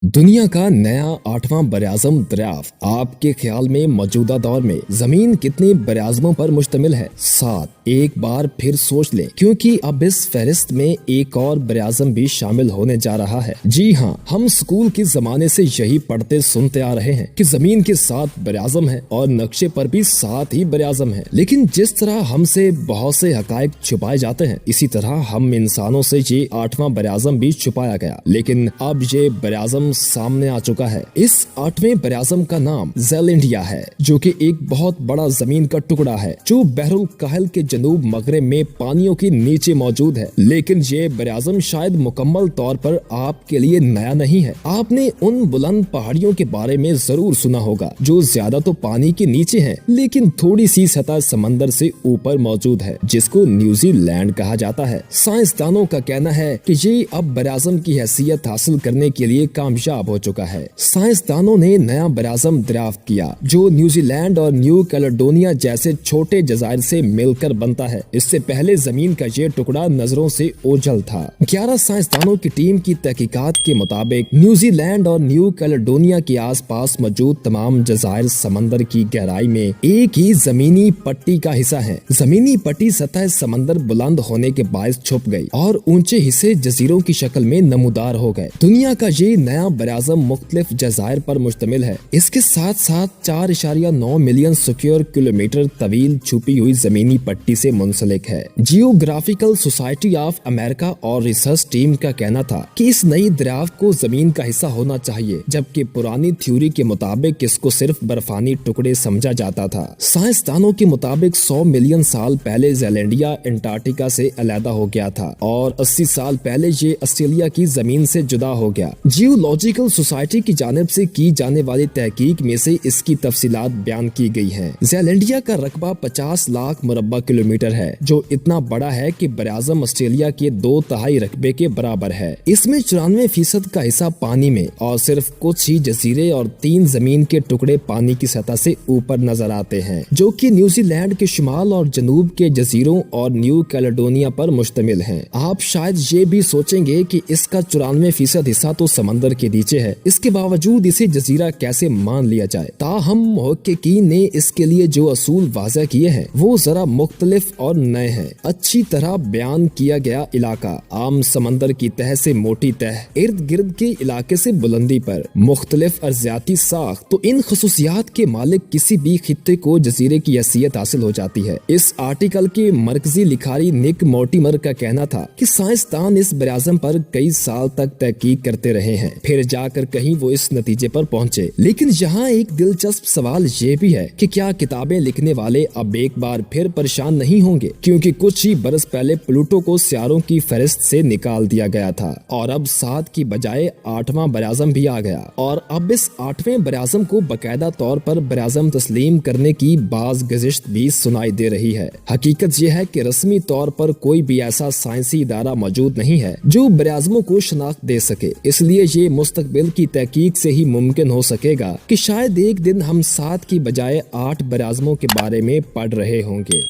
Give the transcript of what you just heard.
दुनिया का नया 8वां बरआज़म दरियाफ्त आपके ख्याल में मौजूदा दौर में जमीन कितने बरआज़मों पर मुश्तमिल है? 7। एक बार फिर सोच लें, क्योंकि अब इस फहरिस्त में एक और बरआज़म भी शामिल होने जा रहा है। जी हाँ, हम स्कूल के जमाने से यही पढ़ते सुनते आ रहे हैं कि जमीन के 7 बरआज़म है और नक्शे पर भी 7 ही बरआज़म है। लेकिन जिस तरह हमसे बहुत से हकायक छुपाए जाते हैं, इसी तरह हम इंसानों से ये 8वां बरआज़म भी छुपाया गया। लेकिन अब ये बरआज़म सामने आ चुका है। इस 8वें बरआज़म का नाम ज़ेलैंडिया है, जो कि एक बहुत बड़ा जमीन का टुकड़ा है जो बहरुल काहिल के जनूब मगरब में पानियों के नीचे मौजूद है। लेकिन ये बरआज़म शायद मुकम्मल तौर पर आपके लिए नया नहीं है। आपने उन बुलंद पहाड़ियों के बारे में जरूर सुना होगा जो ज्यादा तो पानी के नीचे है, लेकिन थोड़ी सी सतह समंदर से ऊपर मौजूद है, जिसको न्यूजीलैंड कहा जाता है। साइंसदानों का कहना है कि ये अब बरआज़म की हैसियत हासिल करने के लिए कामयाब हो चुका है। साइंसदानों ने नया बरआज़म दरियाफ्त किया जो न्यूजीलैंड और न्यू कैलेडोनिया जैसे छोटे जजायर से मिलकर बनता है। इससे पहले जमीन का ये टुकड़ा नजरों से ओझल था। 11 साइंसदानों की टीम की तहकीकात के मुताबिक न्यूजीलैंड और न्यू कैलेडोनिया के आसपास मौजूद तमाम जजायर समंदर की गहराई में एक ही जमीनी पट्टी का हिस्सा है। जमीनी पट्टी सतह समंदर बुलंद होने के बायस छुप गई और ऊंचे हिस्से जजीरों की शक्ल में नमूदार हो गए। दुनिया का ये नया बरआज़म मुख्तलिफ जजायर पर मुश्तमिल है। इसके साथ साथ 4.9 मिलियन स्क्वायर किलोमीटर तवील छुपी हुई जमीनी पट्टी से मुंसलिक है। जियोग्राफिकल सोसाइटी ऑफ अमेरिका और रिसर्च टीम का कहना था कि इस नई दरियाफ्त को जमीन का हिस्सा होना चाहिए, जबकि पुरानी थ्योरी के मुताबिक इसको सिर्फ बर्फानी टुकड़े समझा जाता था। साइंसदानों के मुताबिक 100 मिलियन साल पहले ज़ेलैंडिया अंटार्कटिका से अलहदा हो गया था और 80 साल पहले ये ऑस्ट्रेलिया की जमीन से जुदा हो गया। जियोलॉजिकल सोसाइटी की जानिब से की जाने वाली तहकीक में से इसकी तफसीलात बयान की गई हैं। ज़ेलैंडिया का रकबा 50 लाख मुरब्बा किलोमीटर है, जो इतना बड़ा है कि बरआज़म ऑस्ट्रेलिया के 2/3 रकबे के बराबर है। इसमें 94% का हिस्सा पानी में और सिर्फ कुछ ही जजीरे और 3 जमीन के टुकड़े पानी की सतह से ऊपर नजर आते हैं, जो कि न्यूजीलैंड के शुमाल और जनूब के जजीरों और न्यू कैलेडोनिया पर मुश्तमिल हैं। आप शायद ये भी सोचेंगे कि इसका 94% हिस्सा तो समंदर के नीचे है, इसके बावजूद इसे जजीरा कैसे मान लिया जाए। ताहम मुहक्किकीन ने इसके लिए जो असूल वाज़ा किए हैं वो जरा मुख्तलिफ और नए हैं। अच्छी तरह बयान किया गया इलाका आम समंदर की तह से मोटी तह, इर्द गिर्द के इलाके से बुलंदी पर मुख्तलिफ अर्जियाती साख, तो इन खसूसियात के मालिक किसी भी खित्ते को जजीरे की हैसियत हासिल हो जाती है। इस आर्टिकल के मरकजी लिखारी निक मोर्टिमर का कहना था कि साइंसदान इस बरआज़म पर कई साल तक तहकीक करते रहे हैं, फिर जाकर कहीं वो इस नतीजे पर पहुंचे। लेकिन यहाँ एक दिलचस्प सवाल ये भी है कि क्या किताबें लिखने वाले अब एक बार फिर परेशान नहीं होंगे, क्योंकि कुछ ही बरस पहले प्लूटो को सियारों की फहरिस्त से निकाल दिया गया था और अब 7 की बजाय 8वां बरआज़म भी आ गया। और अब इस 8वें बरआज़म को बाकायदा तौर पर बरआज़म तस्लीम करने की बाज गज़िश्त भी सुनाई दे रही है। हकीकत यह है कि रस्मी तौर पर कोई भी ऐसा साइंसी इदारा मौजूद नहीं है जो बरआज़मों को शनाख्त दे सके। इसलिए ये मुस्तकबिल की तहकीक से ही मुमकिन हो सकेगा कि शायद एक दिन हम 7 की बजाय 8 बरआज़मों के बारे में पढ़ रहे होंगे।